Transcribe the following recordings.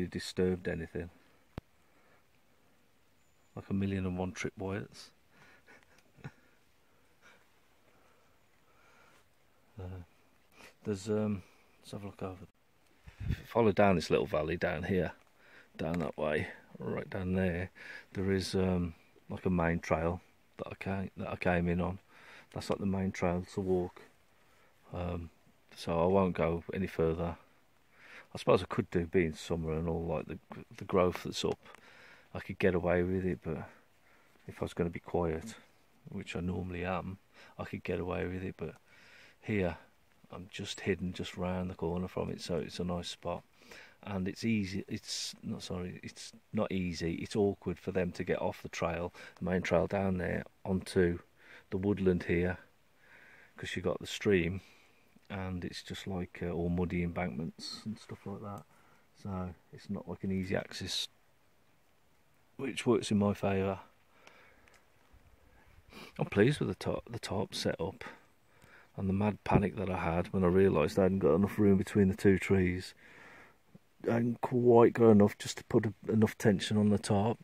really disturbed anything. Like 1,000,001 tripwires. There's let's have a look over. If you follow down this little valley down here, down that way, right down there, there is like a main trail that I came in on. That's like the main trail to walk. So I won't go any further. I suppose I could do, being summer and all, like the growth that's up, I could get away with it, but if I was going to be quiet, which I normally am, I could get away with it. But here I'm just hidden just round the corner from it, so it's a nice spot. And it's easy, it's not easy, it's awkward for them to get off the trail, the main trail down there, onto the woodland here, because you got the stream and it's just like all muddy embankments and stuff like that, so it's not like an easy access, which works in my favour. I'm pleased with the top setup, and the mad panic that I had when I realised I hadn't got enough room between the two trees. I hadn't quite got enough just to put enough tension on the top.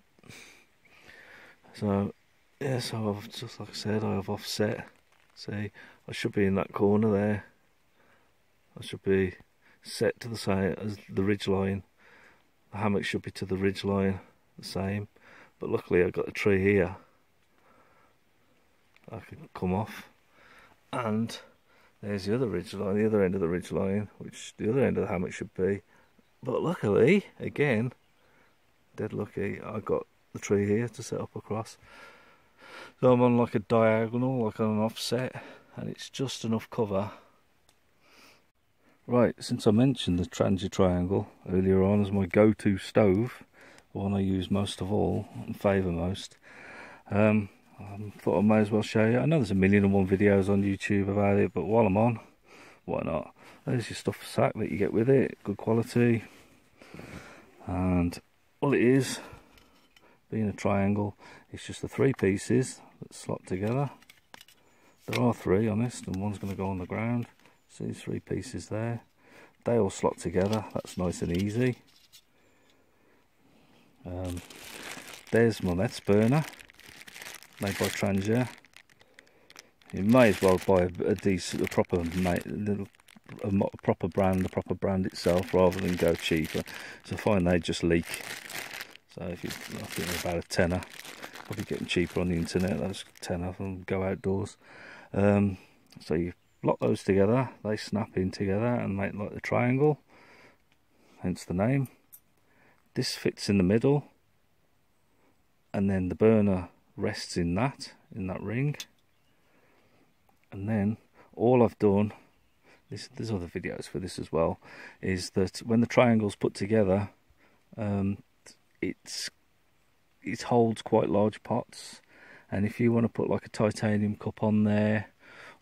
So yeah, so I've just, like I said, I have offset. See, I should be in that corner there. I should be set to the same as the ridge line. The hammock should be to the ridge line, the same. But luckily I've got a tree here I can come off, and there's the other ridge line, the other end of the ridge line, which the other end of the hammock should be. But luckily, again, dead lucky, I got the tree here to set up across. So I'm on like a diagonal, like on an offset, and it's just enough cover. Right, since I mentioned the Trangia triangle earlier on as my go-to stove, the one I use most of all and favour most, I thought I may as well show you. I know there's 1,000,001 videos on YouTube about it, but while I'm on, why not? There's your stuff sack that you get with it, good quality. And all it is, being a triangle, it's just the 3 pieces that slot together. There are 3, honest, and one's going to go on the ground. See these 3 pieces there? They all slot together, that's nice and easy. There's my meth burner, made by Trangia. You may as well buy a proper brand, the proper brand itself, rather than go cheaper. So I find they just leak. So if you, I think they're about a tenner. Probably getting cheaper on the internet. Those 10 of them go outdoors. So you lock those together, they snap in together and make like the triangle, hence the name. This fits in the middle, and then the burner rests in that ring. And then all I've done, there's other videos for this as well, is that when the triangle's put together, it holds quite large pots, and if you want to put like a titanium cup on there,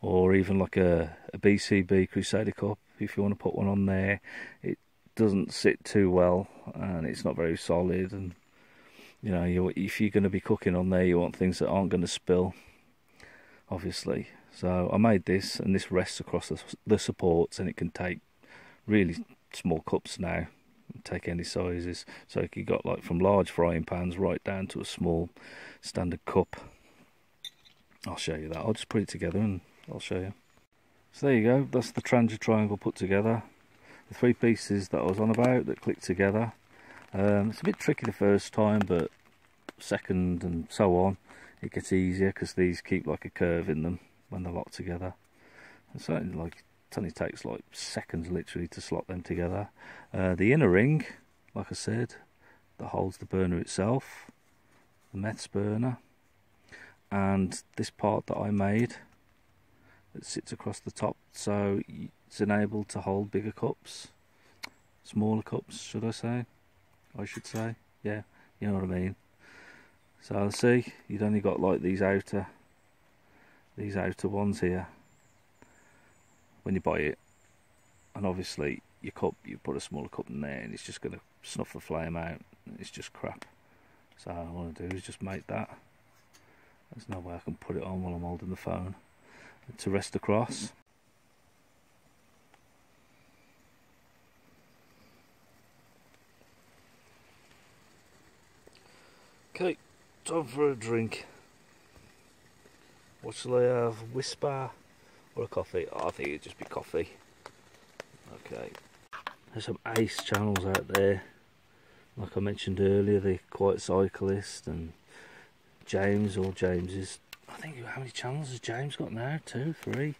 or even like a BCB Crusader cup, if you want to put one on there, it doesn't sit too well and it's not very solid. And you know, if you're going to be cooking on there, you want things that aren't going to spill, obviously. So I made this, and this rests across the supports, and it can take really small cups now, take any sizes. So you got like from large frying pans right down to a small standard cup. I'll show you that. I'll just put it together and I'll show you. So there you go, that's the Trangia triangle put together. The 3 pieces that I was on about that click together. It's a bit tricky the first time, but second and so on it gets easier, because these keep like a curve in them when they're locked together. It's certainly like, it only takes like seconds literally to slot them together. The inner ring, like I said, that holds the burner itself, the meths burner, and this part that I made that sits across the top, so it's enabled to hold bigger cups, smaller cups, should I say? I should say, yeah, you know what I mean. So see, you've only got like these outer ones here when you buy it, and obviously your cup, you put a smaller cup in there and it's just going to snuff the flame out, it's just crap. So all I want to do is just make that. There's no way I can put it on while I'm holding the phone to rest across. Okay, time for a drink. What shall I have? Whisper or a coffee? Oh, I think it'd just be coffee. Okay. There's some ace channels out there. Like I mentioned earlier, the Quiet Cyclist and James or James's. I think, how many channels has James got now? 2, 3.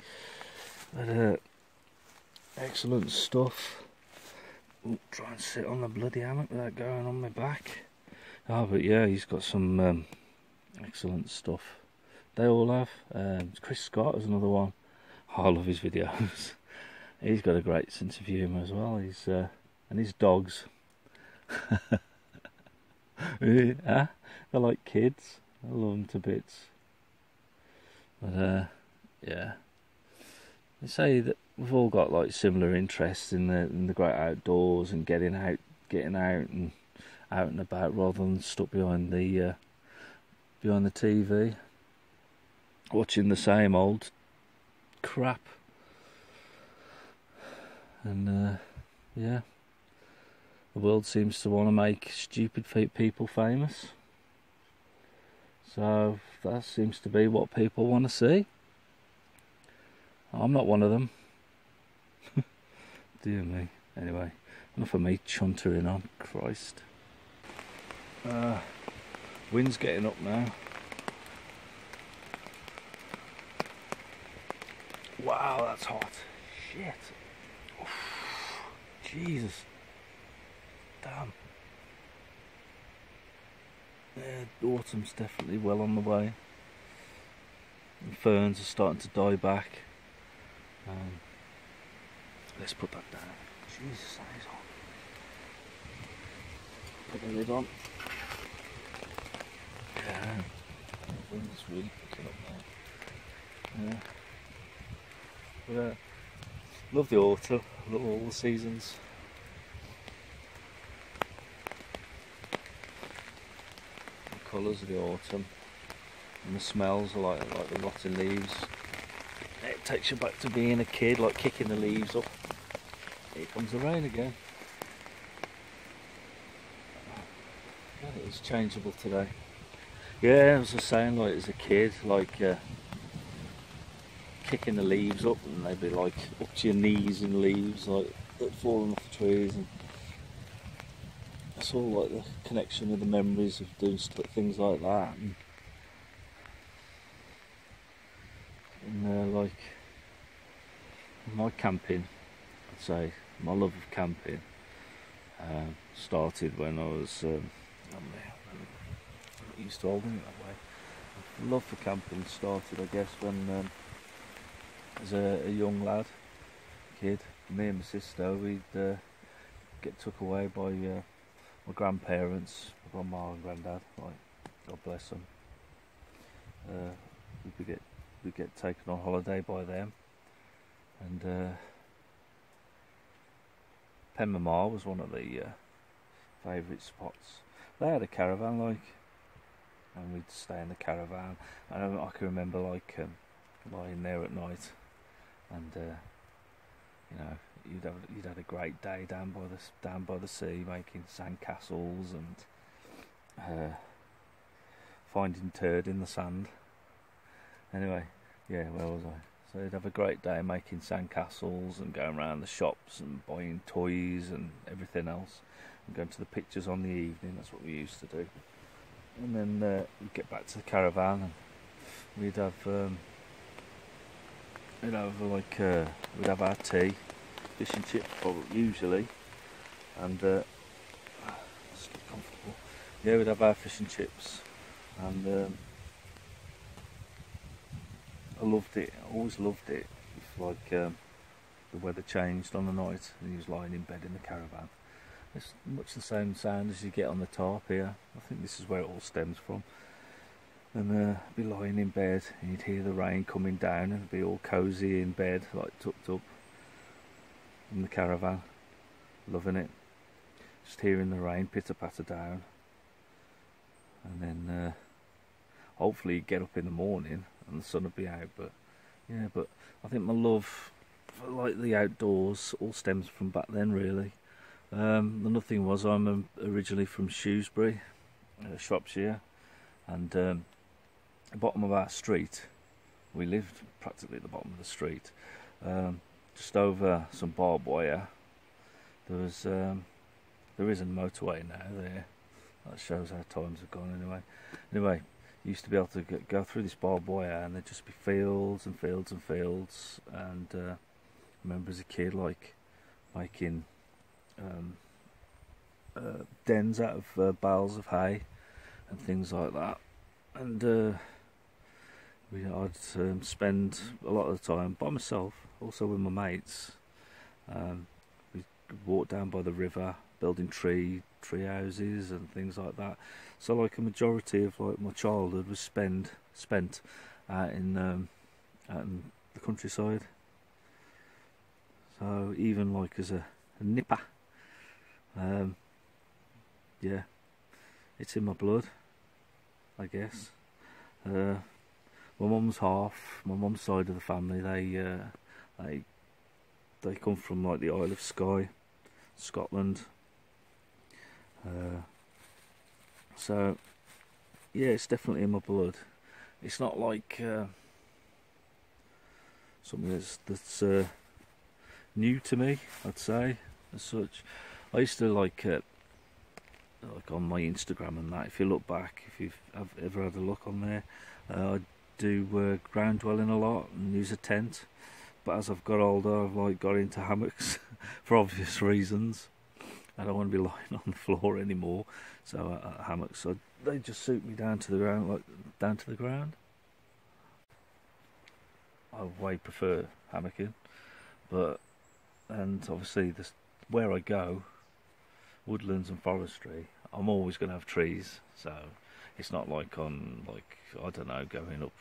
But excellent stuff. Ooh, try and sit on the bloody hammock without going on my back. Oh, but yeah, he's got some excellent stuff. They all have. Chris Scott is another one. Oh, I love his videos. He's got a great sense of humour as well. He's and his dogs. Yeah, they're like kids. I love them to bits. But yeah, they say that we've all got like similar interests in the great outdoors and getting out and out and about rather than stuck behind the TV, watching the same old crap. And yeah, the world seems to want to make stupid people famous. So that seems to be what people want to see. I'm not one of them. Dear me. Anyway, enough of me chuntering on. Christ. Wind's getting up now. Wow, that's hot. Shit. Oof. Jesus. Damn. Yeah, autumn's definitely well on the way. The ferns are starting to die back. Let's put that down. Jesus, that is hot. Put the lid on. Yeah, the wind's really picking up now. Yeah. But, love the autumn, love all the seasons. The colours of the autumn and the smells are like the rotting leaves. It takes you back to being a kid, like kicking the leaves up. Here comes the rain again. Yeah, it's changeable today. Yeah, I was just saying, like as a kid, like kicking the leaves up, and they'd be like up to your knees in leaves, like that falling off the trees, and it's all like the connection with the memories of doing things like that, and like my camping, I'd say my love of camping started when I was I'm used to holding it that way. My love for camping started, I guess, when as a young lad, kid, me and my sister, we'd get took away by my grandparents, my grandma and granddad, like, God bless them. We'd get taken on holiday by them, and Penmamar was one of the favourite spots. They had a caravan, like, and we'd stay in the caravan. And I can remember, like, lying there at night, and you know, you'd had a great day down by the sea, making sand castles and finding turd in the sand. Anyway, yeah, where was I? So you'd have a great day making sand castles and going around the shops and buying toys and everything else, and going to the pictures on the evening. That's what we used to do. And then we'd get back to the caravan, and we'd have we'd have our tea, fish and chips, usually, and just get comfortable. Yeah, we'd have our fish and chips, and I loved it. I always loved it. If like the weather changed on the night and he was lying in bed in the caravan. It's much the same sound as you get on the tarp here. I think this is where it all stems from. And I'd be lying in bed and you'd hear the rain coming down, and I'd be all cosy in bed, like tucked up in the caravan, loving it. Just hearing the rain pitter patter down, and then hopefully you'd get up in the morning and the sun would be out. But yeah, but I think my love for like the outdoors all stems from back then, really. Another thing was, I'm originally from Shrewsbury, Shropshire. And the bottom of our street, we lived practically at the bottom of the street, just over some barbed wire. There is a motorway now there. That shows how times have gone anyway. You used to be able to go through this barbed wire, and there'd just be fields and fields and fields. And I remember as a kid, like making dens out of bales of hay and things like that. And I'd spend a lot of the time by myself, also with my mates. We walk down by the river, building tree houses and things like that. So like a majority of like my childhood was spent out in the countryside. So even like as a nipper, yeah, it's in my blood, I guess. My mum's side of the family, they come from like the Isle of Skye, Scotland. So yeah, it's definitely in my blood. It's not like something that's new to me, I'd say, as such. I used to like on my Instagram and that, if you look back, if you've ever had a look on there, I do ground dwelling a lot and use a tent. But as I've got older, I've like got into hammocks for obvious reasons. I don't want to be lying on the floor anymore, so hammocks, they just suit me down to the ground. I way prefer hammocking, and obviously where I go, woodlands and forestry, I'm always going to have trees, so it's not like on, like, I don't know, going up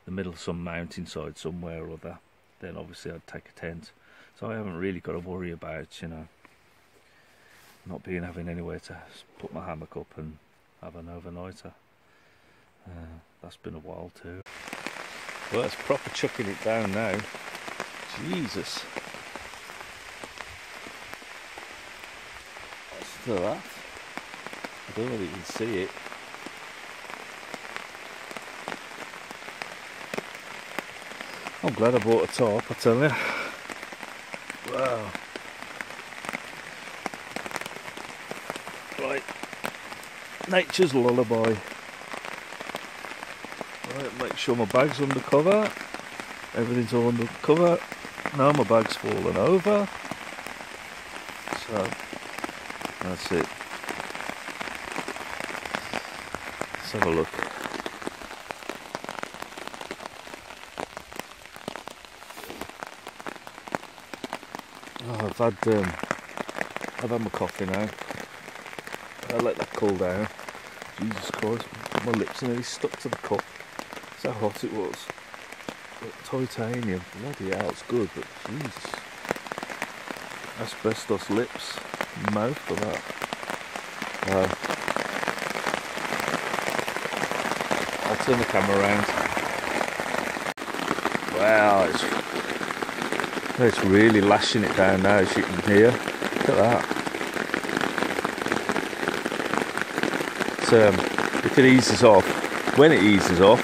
the middle of some mountainside somewhere or other. Then obviously I'd take a tent, so I haven't really got to worry about, not having anywhere to put my hammock up and have an overnighter. That's been a while too. Well, it's proper chucking it down now. Jesus. Look at that. I don't know if you can see it. I'm glad I bought a top, I tell you. Wow. Right. Nature's lullaby. Right, make sure my bag's under cover. Everything's all under cover. Now my bag's fallen over. So, that's it. Let's have a look. Oh, I've had my coffee now. I'll let that cool down. Jesus Christ, my lips are nearly stuck to the cup. That's how hot it was. But titanium, bloody hell, it's good, but Jesus. Asbestos lips, mouth for that. I'll turn the camera around. Wow, it's really lashing it down now, as you can hear. Look at that. If it eases off, when it eases off,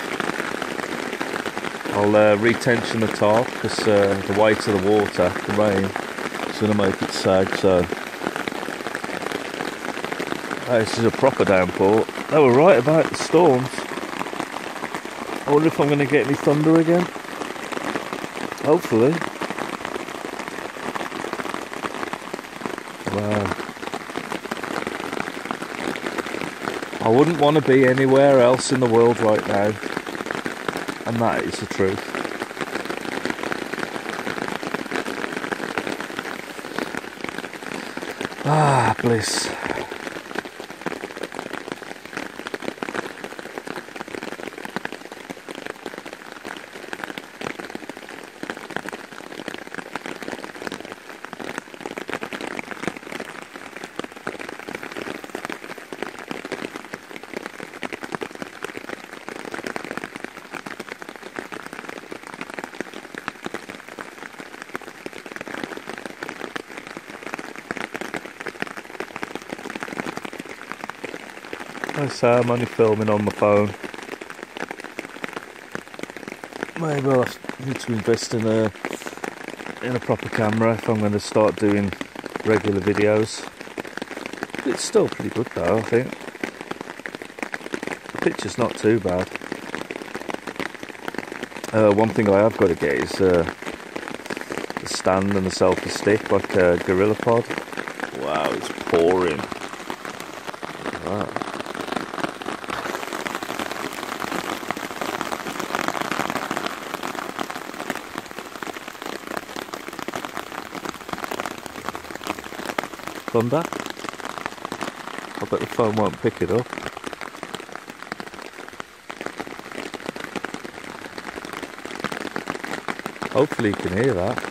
I'll retension the tarp, because the weight of the water, the rain, is going to make it sag. So this is a proper downpour. They were right about the storms. I wonder if I'm going to get any thunder again. Hopefully. Wow. I wouldn't want to be anywhere else in the world right now, and that is the truth. Ah, bliss. I say I'm only filming on my phone. Maybe I'll need to invest in a proper camera if I'm going to start doing regular videos. It's still pretty good though, I think. The picture's not too bad. One thing I have got to get is the stand and the selfie stick, like a Gorilla Pod. Wow, it's pouring. Wow. Thunder? I bet the phone won't pick it up. Hopefully you can hear that.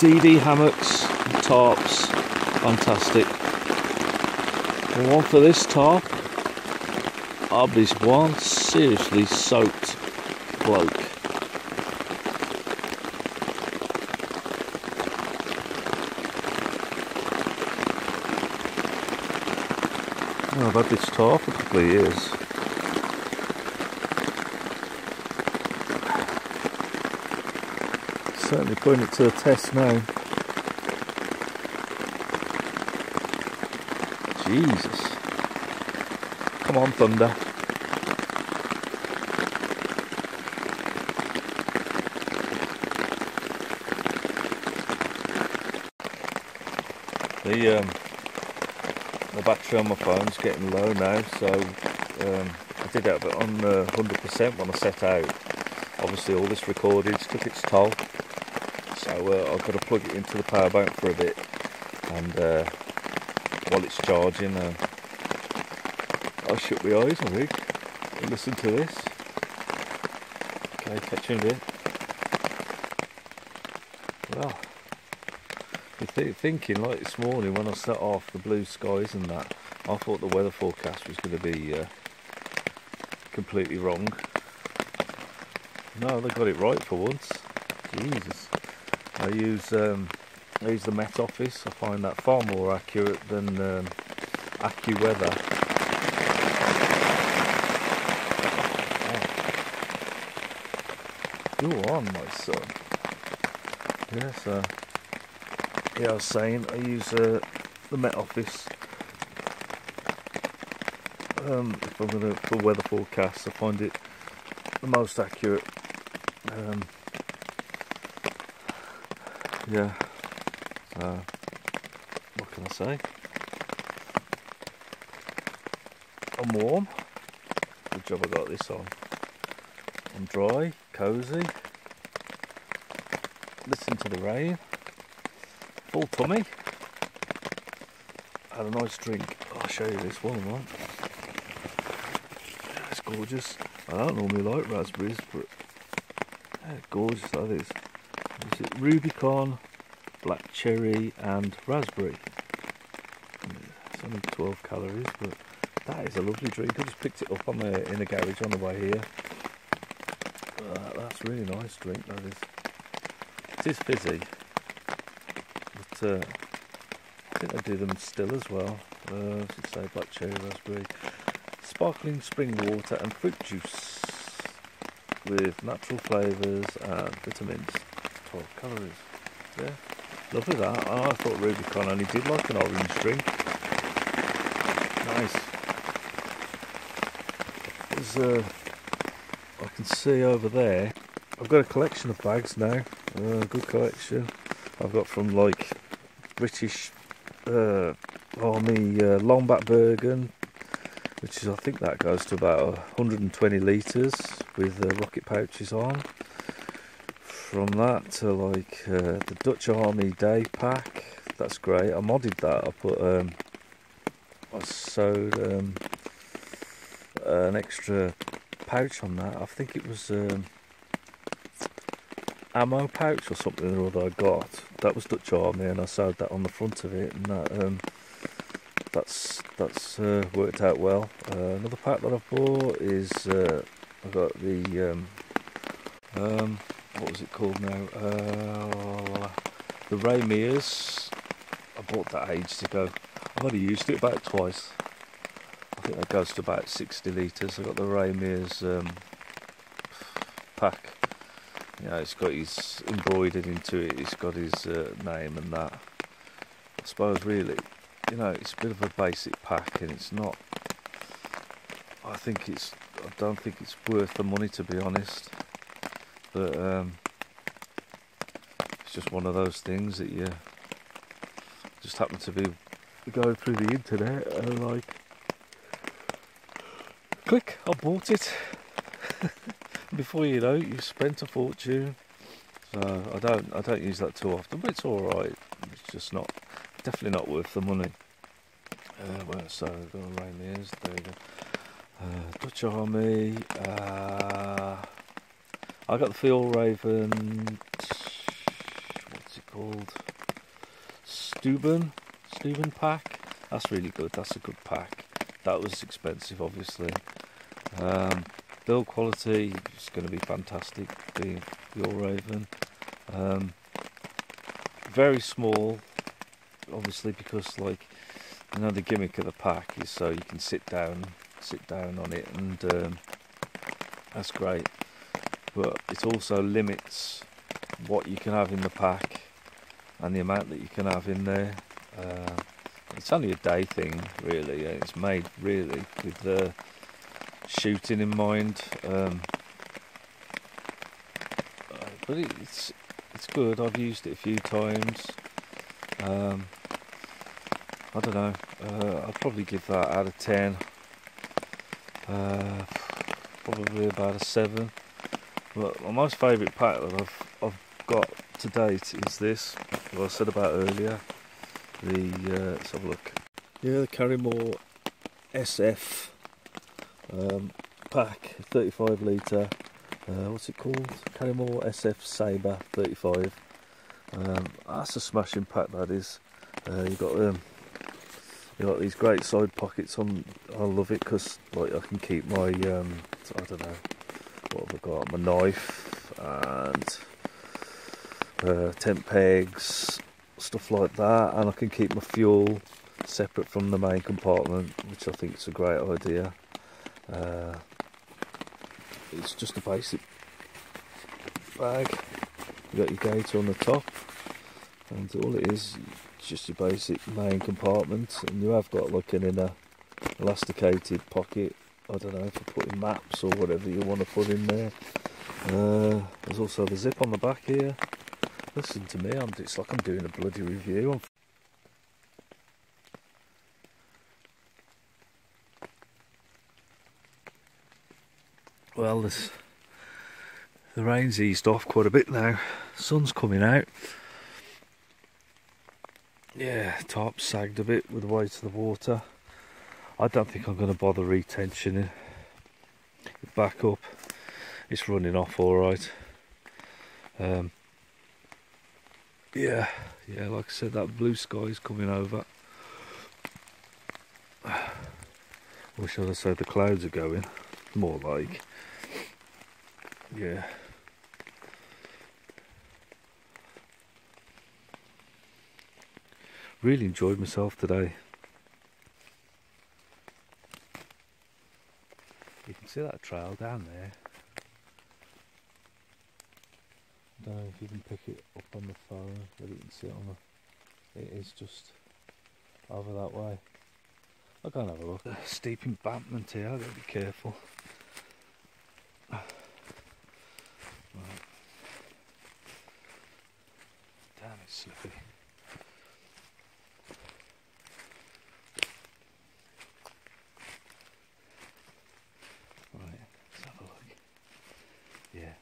DD hammocks, tarps, fantastic. And one for this tarp, I'll be one seriously soaked bloke. Oh, I've had this tarp for a couple of years. Certainly putting it to the test now. Jesus. Come on, thunder. The battery on my phone's getting low now, so I did have it on 100% when I set out. Obviously all this recordage took its toll. So I've got to plug it into the power bank for a bit, and while it's charging, I'll shut my eyes, I think, and listen to this. Okay, catch you in a bit. Well, you're thinking, like this morning when I set off the blue skies and that, I thought the weather forecast was going to be completely wrong. No, they got it right for once. Jesus. I use the Met Office. I find that far more accurate than AccuWeather. Oh. Go on, my son. Yes, yeah, I was saying I use the Met Office. If I'm going to for weather forecasts, I find it the most accurate. Yeah, what can I say? I'm warm. Good job I got this on. I'm dry, cosy. Listen to the rain. Full tummy. Had a nice drink. I'll show you this one, man. It's gorgeous. I don't normally like raspberries, but yeah, gorgeous that is. Is it Rubicon, black cherry and raspberry? It's only 12 calories, but that is a lovely drink. I just picked it up in the garage on the way here. That's a really nice drink, that is. It is fizzy, but I think they do them still as well. I should say black cherry, raspberry, sparkling spring water and fruit juice with natural flavours and vitamins. 12 calories. Yeah, lovely that. Oh, I thought Rubicon only did like an orange drink. Nice. There's I can see over there, I've got a collection of bags now. Good collection. I've got from like British Army Longback Bergen, which is, I think that goes to about 120 litres with rocket pouches on. From that to like the Dutch Army Day Pack, that's great. I modded that. I put I sewed an extra pouch on that. I think it was ammo pouch or something or other I got. That was Dutch Army, and I sewed that on the front of it, and that's worked out well. Another pack that I've bought is I got the what was it called now? The Ramirez. I bought that ages ago. I've only used it about twice. I think that goes to about 60 litres. I got the Ramirez pack. You know, it's got his embroidered into it. It's got his name and that. I suppose really, you know, it's a bit of a basic pack, and it's not. I don't think it's worth the money, to be honest. But it's just one of those things that you just happen to be going through the internet and like, click, I bought it. Before you know it, you've spent a fortune. So I don't use that too often, but it's all right. It's just definitely not worth the money. Well, so I've got a Ramirez, there you go. Dutch Army. I got the Field Raven. What's it called? Steuben pack. That's really good. That's a good pack. That was expensive, obviously. Build quality is going to be fantastic. The Field Raven. Very small, obviously, because like, you know, the gimmick of the pack is so you can sit down on it, and that's great. But it also limits what you can have in the pack and the amount that you can have in there. It's only a day thing, really. It's made really with shooting in mind. But it's good. I've used it a few times. I don't know. I'd probably give that out of 10. Probably about a 7. But my most favourite pack that I've got to date is this. What I said about earlier. Let's have a look. Yeah, the Carrymore SF pack, 35 litre. What's it called? Carrymore SF Sabre 35. That's a smashing pack, that is. You got these great side pockets on. I love it because like I can keep my I don't know, what have I got? My knife and tent pegs, stuff like that, and I can keep my fuel separate from the main compartment, which I think is a great idea. It's just a basic bag. You got your gator on the top, and all it is just your basic main compartment, and you have got like an inner elasticated pocket, I don't know, for putting maps or whatever you want to put in there. There's also the zip on the back here. Listen to me, it's like I'm doing a bloody review. Well, the rain's eased off quite a bit now. Sun's coming out. Yeah, top sagged a bit with the weight of the water. I don't think I'm going to bother retensioning it back up. It's running off all right. Yeah, like I said, that blue sky is coming over. Or should I say the clouds are going? More like. Yeah. Really enjoyed myself today. You can see that trail down there. I don't know if you can pick it up on the phone, but you can see it on the... It is just over that way. I'll go and have a look. Steep embankment here, I've got to be careful. Right. Damn, it's slippy. Right, let's have a look. Yeah.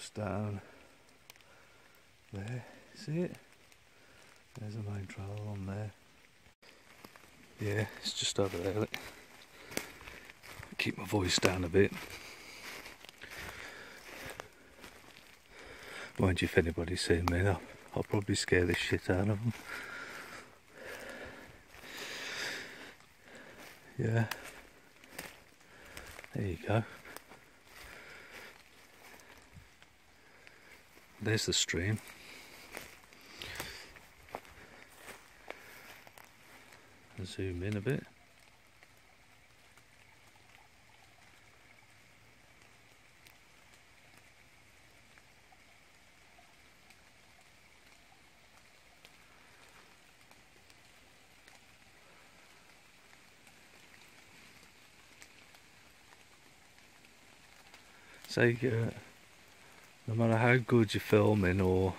just down there. See it? There's the main trail on there. Yeah, it's just over there. Look. Keep my voice down a bit. Mind you, if anybody's seen me, I'll probably scare the shit out of them. Yeah. There you go. There's the stream. I'll zoom in a bit. So no matter how good you're filming or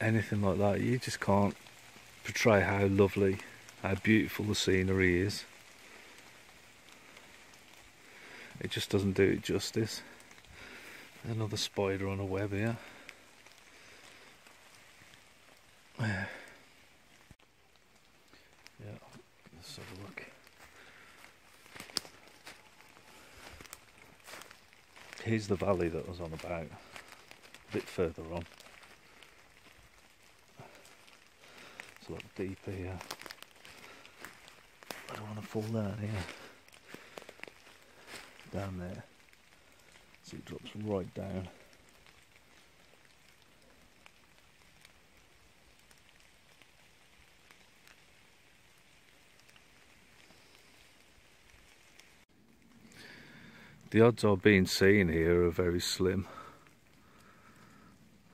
anything like that, you just can't portray how lovely, how beautiful the scenery is. It just doesn't do it justice. Another spider on a web here. Yeah, let's have a look. Here's the valley that I was on about, a bit further on. It's a lot deeper here. I don't want to fall down here. Down there. So it drops right down. The odds of being seen here are very slim.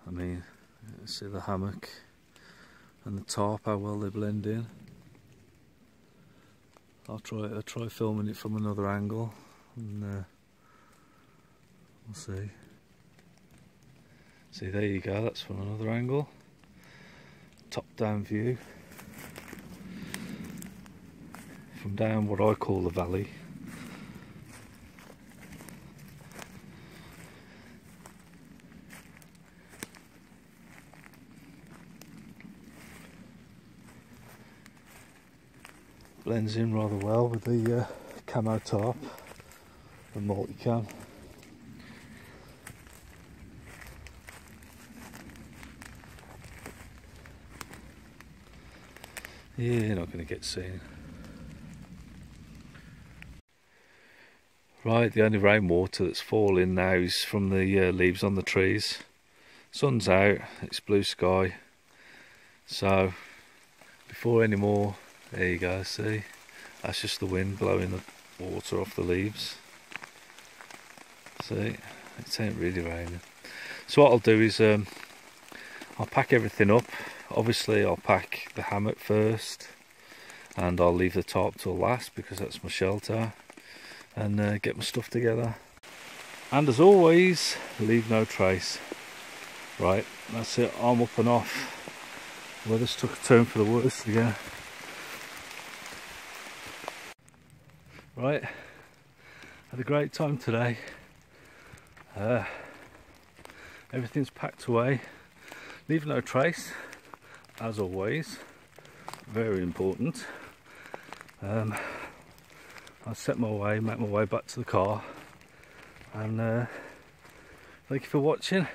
I mean, see the hammock and the tarp, how well they blend in. I'll try filming it from another angle, and we'll see. See, there you go, that's from another angle. Top down view. From down what I call the valley. Blends in rather well with the camo tarp, the multicam. Yeah, you're not going to get seen. Right, the only rainwater that's falling now is from the leaves on the trees. Sun's out, it's blue sky. So, before any more, there you go, see? That's just the wind blowing the water off the leaves. See? It ain't really raining. So what I'll do is, I'll pack everything up. Obviously I'll pack the hammock first, and I'll leave the tarp till last because that's my shelter, and get my stuff together. And as always, leave no trace. Right, that's it, I'm up and off. Weather's took a turn for the worse again. Right, had a great time today. Everything's packed away. Leave no trace, as always. Very important. I'll set my way, make my way back to the car, and thank you for watching.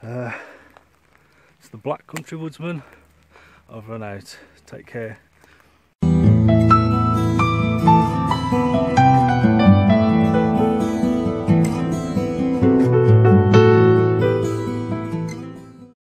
It's the Black Country Woodsman, over and out. Take care.